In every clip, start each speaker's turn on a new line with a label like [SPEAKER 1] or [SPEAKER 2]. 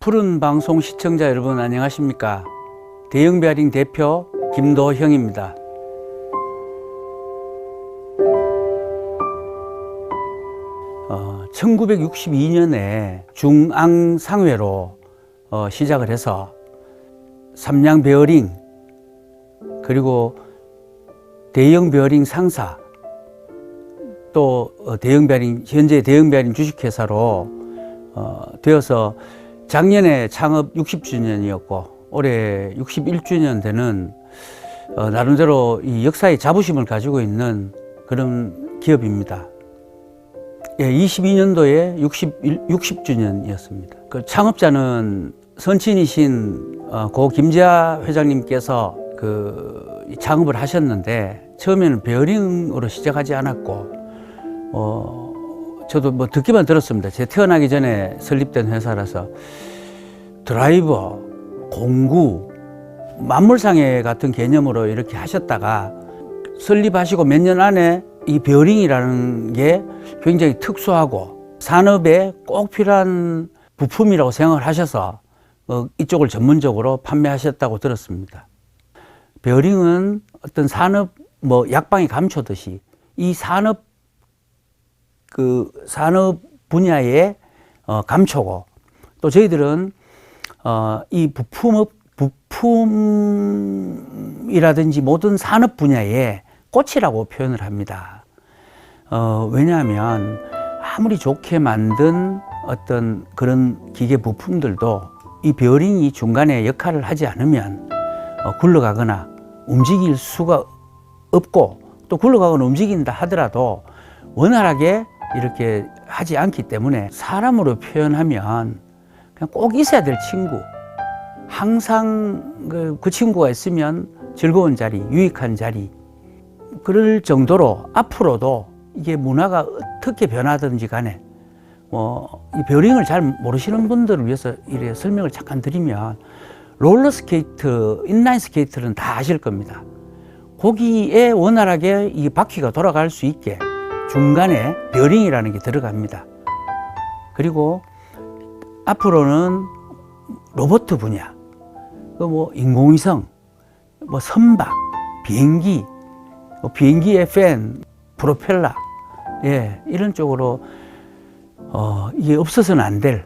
[SPEAKER 1] 푸른 방송 시청자 여러분 안녕하십니까? 대형베어링 대표 김도형입니다. 어, 1962년에 중앙상회로 시작을 해서 삼양 베어링 그리고 대형 베어링 상사 또 대형 베어링 현재 대형 베어링 주식회사로 되어서 작년에 창업 60주년이었고 올해 61주년 되는 나름대로 이 역사의 자부심을 가지고 있는 그런 기업입니다. 예, 22년도에 60주년이었습니다. 그 창업자는 선친이신 고 김재하 회장님께서 그 창업을 하셨는데 처음에는 베어링으로 시작하지 않았고 저도 뭐 듣기만 들었습니다. 제가 태어나기 전에 설립된 회사라서 드라이버, 공구, 만물상해 같은 개념으로 이렇게 하셨다가 설립하시고 몇 년 안에 이 베어링이라는 게 굉장히 특수하고 산업에 꼭 필요한 부품이라고 생각을 하셔서 이쪽을 전문적으로 판매하셨다고 들었습니다. 베어링은 어떤 산업, 뭐 약방이 감초듯이 이 산업 분야의 감초고 또 저희들은 이 부품이라든지 모든 산업 분야의 꽃이라고 표현을 합니다. 왜냐하면 아무리 좋게 만든 어떤 그런 기계 부품들도 이 베어링이 중간에 역할을 하지 않으면 굴러가거나 움직일 수가 없고 또 굴러가거나 움직인다 하더라도 원활하게 이렇게 하지 않기 때문에 사람으로 표현하면 그냥 꼭 있어야 될 친구, 항상 그 친구가 있으면 즐거운 자리, 유익한 자리, 그럴 정도로 앞으로도 이게 문화가 어떻게 변하든지 간에 이 베어링을 잘 모르시는 분들을 위해서 이렇게 설명을 잠깐 드리면 롤러스케이트, 인라인스케이트는 다 아실 겁니다. 거기에 원활하게 이 바퀴가 돌아갈 수 있게 중간에 베어링이라는 게 들어갑니다. 그리고 앞으로는 로봇 분야, 뭐 인공위성, 뭐 선박, 비행기, 비행기의 팬, 프로펠러, 예, 이런 쪽으로 이게 없어서는 안 될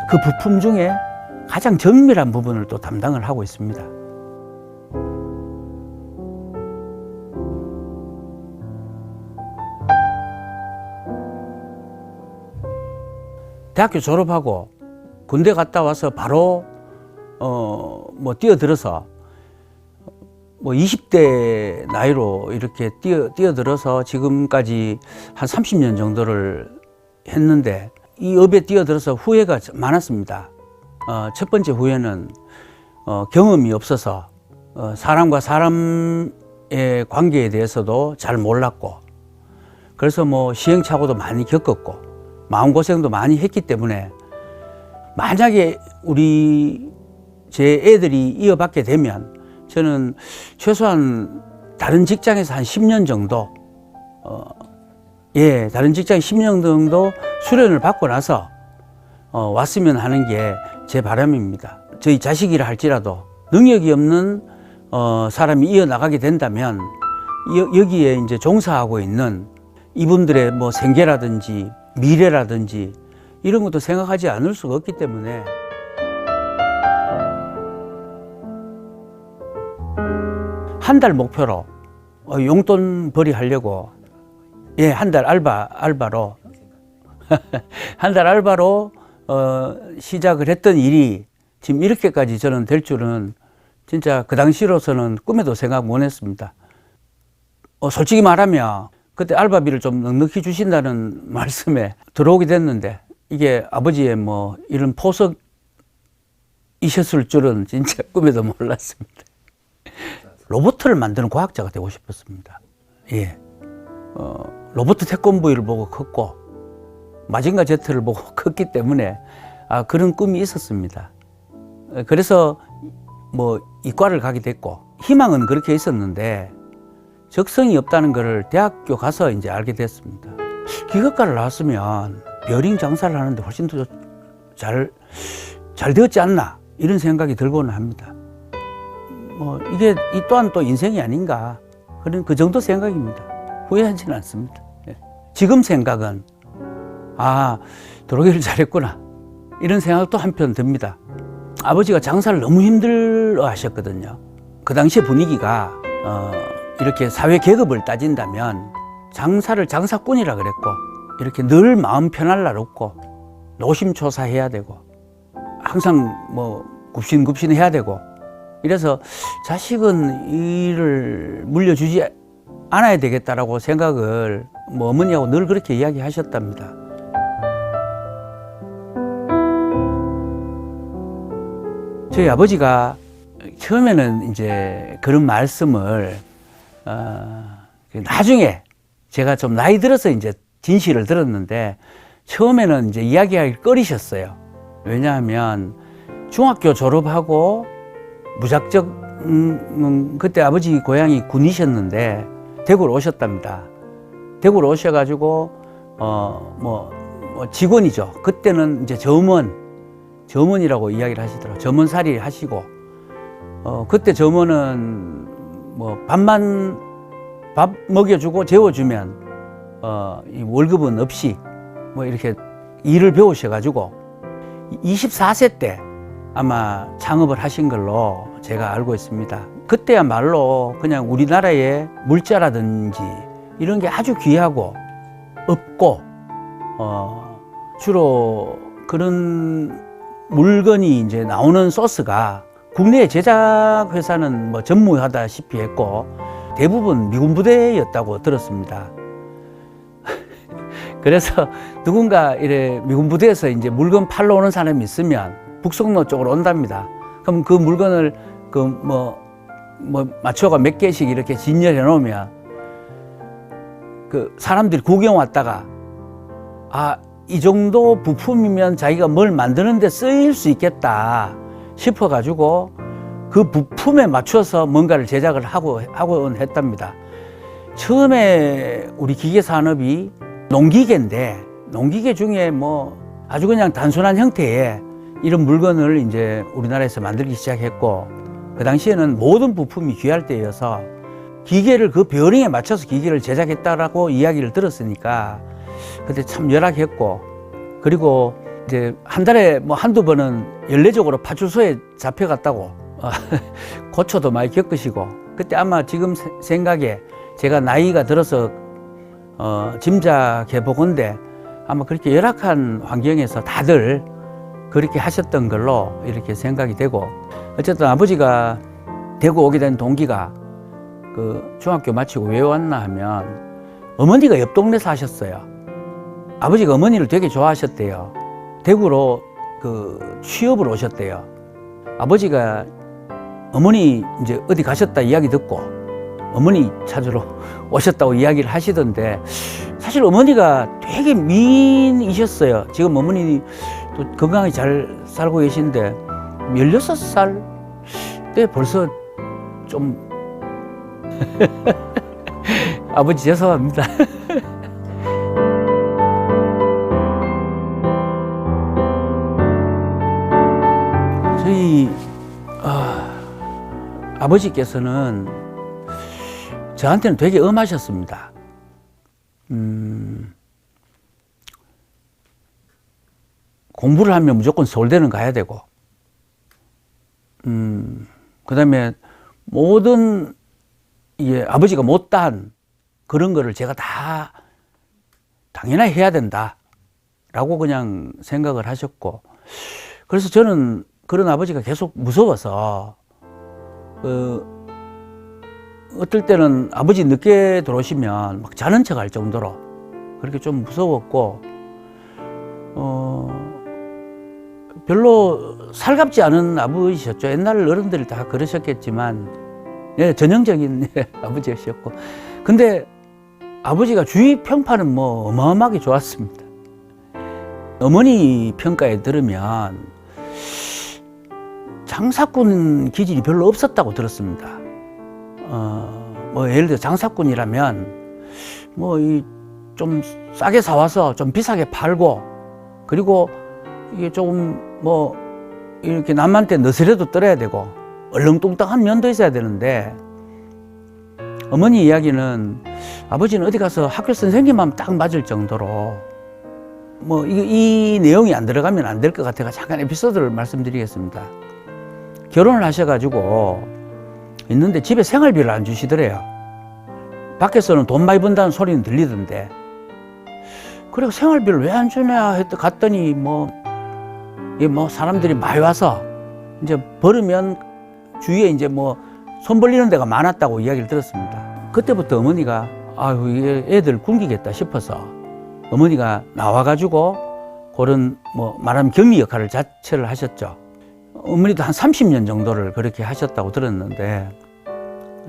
[SPEAKER 1] 그 부품 중에 가장 정밀한 부분을 또 담당을 하고 있습니다. 대학교 졸업하고 군대 갔다 와서 바로 뭐 뛰어들어서 뭐 20대 나이로 이렇게 뛰어들어서 지금까지 한 30년 정도를 했는데 이 업에 뛰어들어서 후회가 많았습니다. 첫 번째 후회는 경험이 없어서 사람과 사람의 관계에 대해서도 잘 몰랐고 그래서 뭐 시행착오도 많이 겪었고 마음고생도 많이 했기 때문에 만약에 제 애들이 이어받게 되면 저는 최소한 다른 직장에서 한 10년 정도 다른 직장 10년 정도 수련을 받고 나서 왔으면 하는 게 제 바람입니다. 저희 자식이라 할지라도 능력이 없는 사람이 이어나가게 된다면 여기에 이제 종사하고 있는 이분들의 뭐 생계라든지 미래라든지 이런 것도 생각하지 않을 수가 없기 때문에 한 달 목표로 용돈 벌이 하려고 한 달 알바로 한 달 알바로 시작을 했던 일이 지금 이렇게까지 저는 될 줄은 진짜 그 당시로서는 꿈에도 생각 못 했습니다. 솔직히 말하면 그때 알바비를 좀 넉넉히 주신다는 말씀에 들어오게 됐는데 이게 아버지의 뭐 이런 포석이셨을 줄은 진짜 꿈에도 몰랐습니다. 로봇을 만드는 과학자가 되고 싶었습니다. 예. 로봇 태권브이를 보고 컸고 마징가 제트를 보고 컸기 때문에 그런 꿈이 있었습니다. 그래서 뭐 이과를 가게 됐고 희망은 그렇게 있었는데 적성이 없다는 것을 대학교 가서 이제 알게 됐습니다. 기계과를 나왔으면 베어링 장사를 하는데 훨씬 더 잘 되었지 않나 이런 생각이 들고는 합니다. 뭐 이게 이 또한 또 인생이 아닌가 그런 그 정도 생각입니다. 후회하지는 않습니다. 예. 지금 생각은 도로기를 잘했구나 이런 생각도 한편 듭니다. 아버지가 장사를 너무 힘들어 하셨거든요. 그 당시의 분위기가 이렇게 사회 계급을 따진다면 장사를 장사꾼이라 그랬고 이렇게 늘 마음 편할 날 없고 노심초사해야 되고 항상 뭐 굽신굽신해야 되고 이래서 자식은 일을 물려주지 않아야 되겠다라고 생각을 뭐 어머니하고 늘 그렇게 이야기하셨답니다. 저희 아버지가 처음에는 이제 그런 말씀을 나중에 제가 좀 나이 들어서 이제 진실을 들었는데 처음에는 이제 이야기하기 꺼리셨어요. 왜냐하면 중학교 졸업하고 무작정 그때 아버지 고향이 군이셨는데 대구로 오셨답니다. 대구로 오셔가지고 뭐 직원이죠. 그때는 이제 점원이라고 이야기를 하시더라고요. 점원살이 하시고 그때 점원은 뭐 밥 먹여주고 재워주면 이 월급은 없이 뭐 이렇게 일을 배우셔가지고 24세 때 아마 창업을 하신 걸로 제가 알고 있습니다. 그때야말로 그냥 우리나라의 물자라든지 이런 게 아주 귀하고 없고 주로 그런 물건이 이제 나오는 소스가 국내 제작 회사는 뭐 전무하다시피 했고 대부분 미군 부대였다고 들었습니다. 그래서 누군가 이래 미군 부대에서 이제 물건 팔러 오는 사람이 있으면 북성로 쪽으로 온답니다. 그럼 그 물건을 맞춰가 몇 개씩 이렇게 진열해 놓으면 그 사람들이 구경 왔다가 이 정도 부품이면 자기가 뭘 만드는 데 쓰일 수 있겠다 싶어 가지고 그 부품에 맞춰서 뭔가를 제작을 하곤 했답니다. 처음에 우리 기계 산업이 농기계인데 농기계 중에 뭐 아주 그냥 단순한 형태의 이런 물건을 이제 우리나라에서 만들기 시작했고 그 당시에는 모든 부품이 귀할 때여서 기계를 그 베어링에 맞춰서 기계를 제작했다라고 이야기를 들었으니까 그때 참 열악했고 그리고 이제 한 달에 뭐 한두 번은 연례적으로 파출소에 잡혀갔다고 고초도 많이 겪으시고 그때 아마 지금 생각에 제가 나이가 들어서 짐작해 보건대 아마 그렇게 열악한 환경에서 다들 그렇게 하셨던 걸로 이렇게 생각이 되고 어쨌든 아버지가 대구 오게 된 동기가 그 중학교 마치고 왜 왔나 하면 어머니가 옆 동네 사셨어요. 아버지가 어머니를 되게 좋아하셨대요. 대구로 그 취업을 오셨대요. 아버지가 어머니 이제 어디 가셨다 이야기 듣고 어머니 찾으러 오셨다고 이야기를 하시던데 사실 어머니가 되게 미인이셨어요. 지금 어머니 또 건강히 잘 살고 계신데 16살 때 벌써 좀 아버지 죄송합니다. 저희 아버지께서는 저한테는 되게 엄하셨습니다. 공부를 하면 무조건 서울대는 가야 되고, 그 다음에 모든 아버지가 못다한 그런 거를 제가 다 당연히 해야 된다라고 그냥 생각을 하셨고, 그래서 저는 그런 아버지가 계속 무서워서, 어떨 때는 아버지 늦게 들어오시면 막 자는 척 할 정도로 그렇게 좀 무서웠고, 별로 살갑지 않은 아버지셨죠. 옛날 어른들이 다 그러셨겠지만, 전형적인 아버지였고. 근데 아버지가 주위 평판은 뭐 어마어마하게 좋았습니다. 어머니 평가에 들으면 장사꾼 기질이 별로 없었다고 들었습니다. 뭐 예를 들어 장사꾼이라면 뭐 좀 싸게 사와서 좀 비싸게 팔고, 그리고 이게 좀 뭐 이렇게 남한테 너스레도 떨어야 되고 얼렁뚱땅한 면도 있어야 되는데, 어머니 이야기는 아버지는 어디 가서 학교 선생님만 딱 맞을 정도로 뭐 이 내용이 안 들어가면 안 될 것 같아서 잠깐 에피소드를 말씀드리겠습니다. 결혼을 하셔가지고 있는데 집에 생활비를 안 주시더래요. 밖에서는 돈 많이 번다는 소리는 들리던데, 그리고 생활비를 왜 안 주냐 갔더니 뭐 사람들이 많이 와서 이제 벌으면 주위에 이제 뭐 손 벌리는 데가 많았다고 이야기를 들었습니다. 그때부터 어머니가 아유 이게 애들 굶기겠다 싶어서 어머니가 나와가지고 그런 뭐 말하면 격리 역할을 자체를 하셨죠. 어머니도 한 30년 정도를 그렇게 하셨다고 들었는데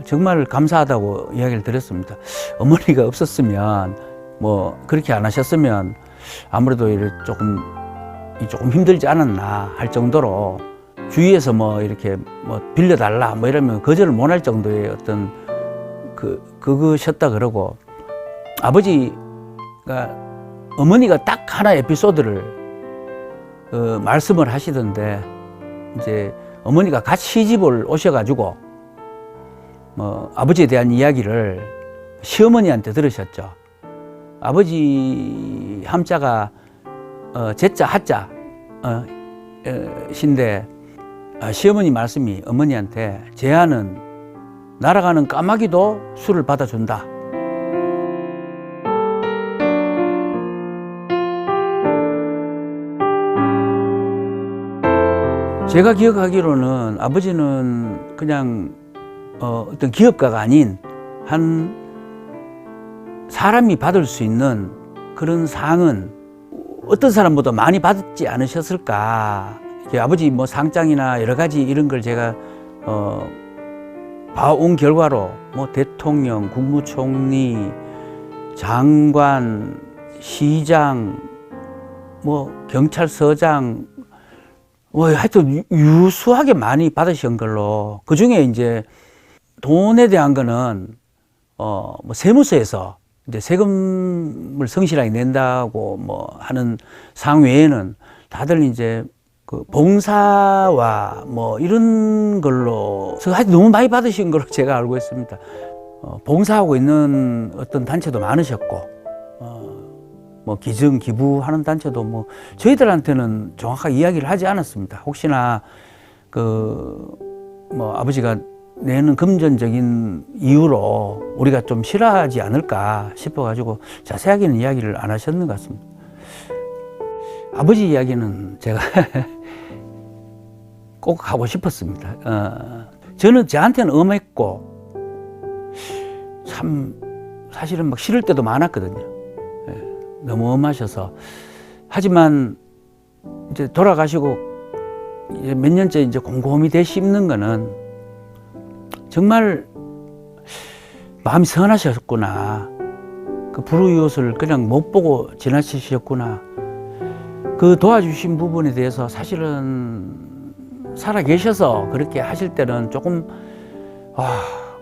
[SPEAKER 1] 정말 감사하다고 이야기를 드렸습니다. 어머니가 없었으면 뭐 그렇게 안 하셨으면 아무래도 조금 힘들지 않았나 할 정도로 주위에서 뭐 이렇게 뭐 빌려달라 뭐 이러면 거절을 못 할 정도의 어떤 그거셨다 그러고, 아버지가 어머니가 딱 하나 에피소드를 말씀을 하시던데, 이제 어머니가 같이 시집을 오셔가지고 뭐 아버지에 대한 이야기를 시어머니한테 들으셨죠. 아버지 함자가 제자 하자 신데, 시어머니 말씀이 어머니한테 제안은 날아가는 까마귀도 술을 받아준다. 제가 기억하기로는 아버지는 그냥 어떤 기업가가 아닌 한 사람이 받을 수 있는 그런 상은 어떤 사람보다 많이 받지 않으셨을까. 아버지 뭐 상장이나 여러 가지 이런 걸 제가 봐온 결과로 뭐 대통령, 국무총리, 장관, 시장, 뭐 경찰서장, 뭐 하여튼 유수하게 많이 받으신 걸로, 그 중에 이제 돈에 대한 거는 뭐 세무서에서 이제 세금을 성실하게 낸다고 뭐 하는 상 외에는 다들 이제 그 봉사와 뭐 이런 걸로 하여튼 너무 많이 받으신 걸로 제가 알고 있습니다. 봉사하고 있는 어떤 단체도 많으셨고, 뭐 기증 기부하는 단체도 뭐 저희들한테는 정확하게 이야기를 하지 않았습니다. 혹시나 뭐 아버지가 내는 금전적인 이유로 우리가 좀 싫어하지 않을까 싶어가지고 자세하게는 이야기를 안 하셨는 것 같습니다. 아버지 이야기는 제가 꼭 하고 싶었습니다. 저는 저한테는 엄했고 참 사실은 막 싫을 때도 많았거든요. 너무 엄하셔서. 하지만 이제 돌아가시고 이제 몇 년째 이제 곰곰이 되씹는 거는 정말 마음이 선하셨구나. 그 불우이웃을 그냥 못 보고 지나치셨구나. 그 도와주신 부분에 대해서 사실은 살아 계셔서 그렇게 하실 때는 조금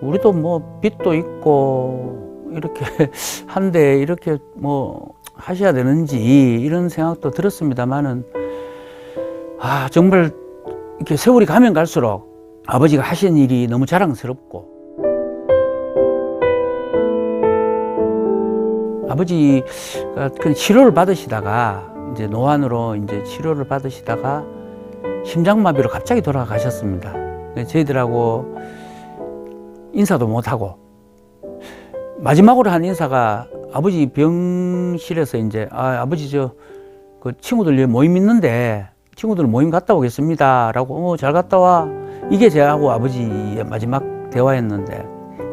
[SPEAKER 1] 우리도 뭐 빚도 있고 이렇게 한데 이렇게 뭐 하셔야 되는지 이런 생각도 들었습니다만은 정말 이렇게 세월이 가면 갈수록 아버지가 하신 일이 너무 자랑스럽고, 아버지가 그 치료를 받으시다가 이제 노안으로 이제 치료를 받으시다가 심장마비로 갑자기 돌아가셨습니다. 저희들하고 인사도 못하고, 마지막으로 한 인사가 아버지 병실에서 이제 아버지 그 친구들 모임 있는데 친구들 모임 갔다 오겠습니다 라고 잘 갔다 와, 이게 저하고 아버지의 마지막 대화였는데,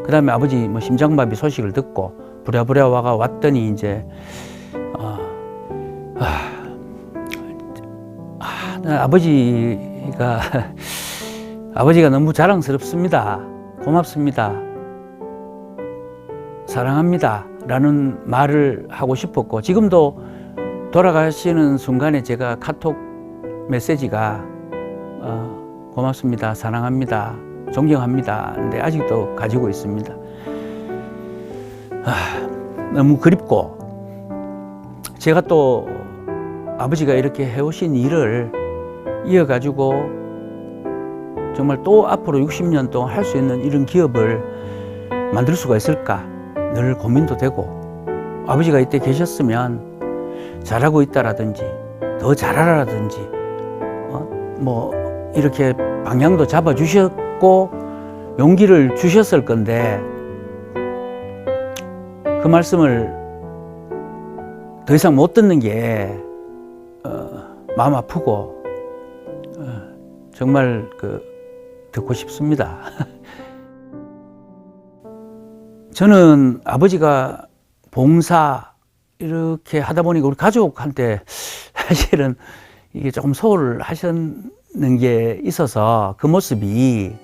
[SPEAKER 1] 그 다음에 아버지 뭐 심장마비 소식을 듣고 부랴부랴 왔더니 이제 아버지가 너무 자랑스럽습니다. 고맙습니다. 사랑합니다. 라는 말을 하고 싶었고, 지금도 돌아가시는 순간에 제가 카톡 메시지가 고맙습니다. 사랑합니다. 존경합니다. 근데 아직도 가지고 있습니다. 너무 그립고, 제가 또 아버지가 이렇게 해오신 일을 이어가지고 정말 또 앞으로 60년 동안 할 수 있는 이런 기업을 만들 수가 있을까 늘 고민도 되고, 아버지가 이때 계셨으면 잘하고 있다라든지 더 잘하라든지 뭐 이렇게 방향도 잡아주셨고 용기를 주셨을 건데, 그 말씀을 더 이상 못 듣는 게 마음 아프고 정말 듣고 싶습니다. 저는 아버지가 봉사 이렇게 하다 보니까 우리 가족한테 사실은 이게 조금 소홀을 하셨는 게 있어서 그 모습이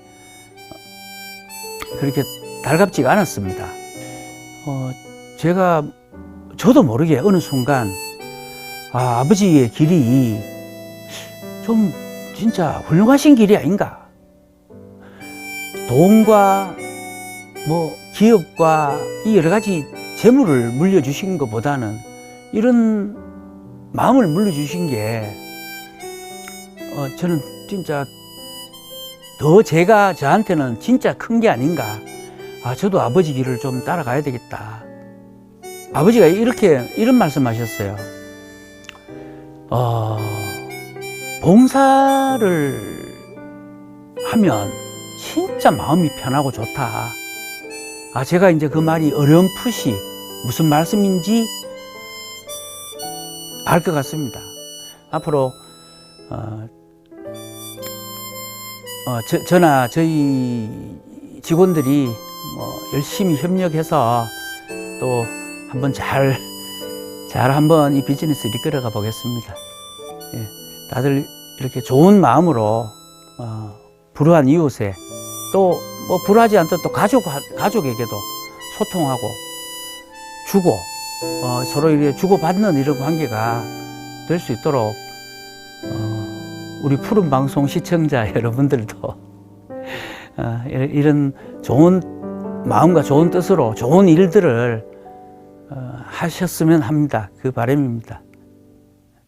[SPEAKER 1] 그렇게 달갑지가 않았습니다. 저도 모르게 어느 순간 아버지의 길이 좀 진짜 훌륭하신 길이 아닌가. 돈과 뭐 기업과 이 여러 가지 재물을 물려주신 것보다는 이런 마음을 물려주신 게 저는 진짜 더 저한테는 진짜 큰 게 아닌가. 저도 아버지 길을 좀 따라가야 되겠다. 아버지가 이런 말씀 하셨어요. 봉사를 하면 진짜 마음이 편하고 좋다. 제가 이제 그 말이 어렴풋이 무슨 말씀인지 알 것 같습니다. 앞으로 저나 저희 직원들이 열심히 협력해서 또 한번 잘 한번 이 비즈니스를 이끌어가 보겠습니다. 예, 다들 이렇게 좋은 마음으로 불우한 이웃에 또 뭐 불우하지 않던 또 가족에게도 소통하고 주고 서로 이렇게 주고받는 이런 관계가 될 수 있도록 우리 푸른 방송 시청자 여러분들도 이런 좋은 마음과 좋은 뜻으로 좋은 일들을 하셨으면 합니다. 그 바람입니다.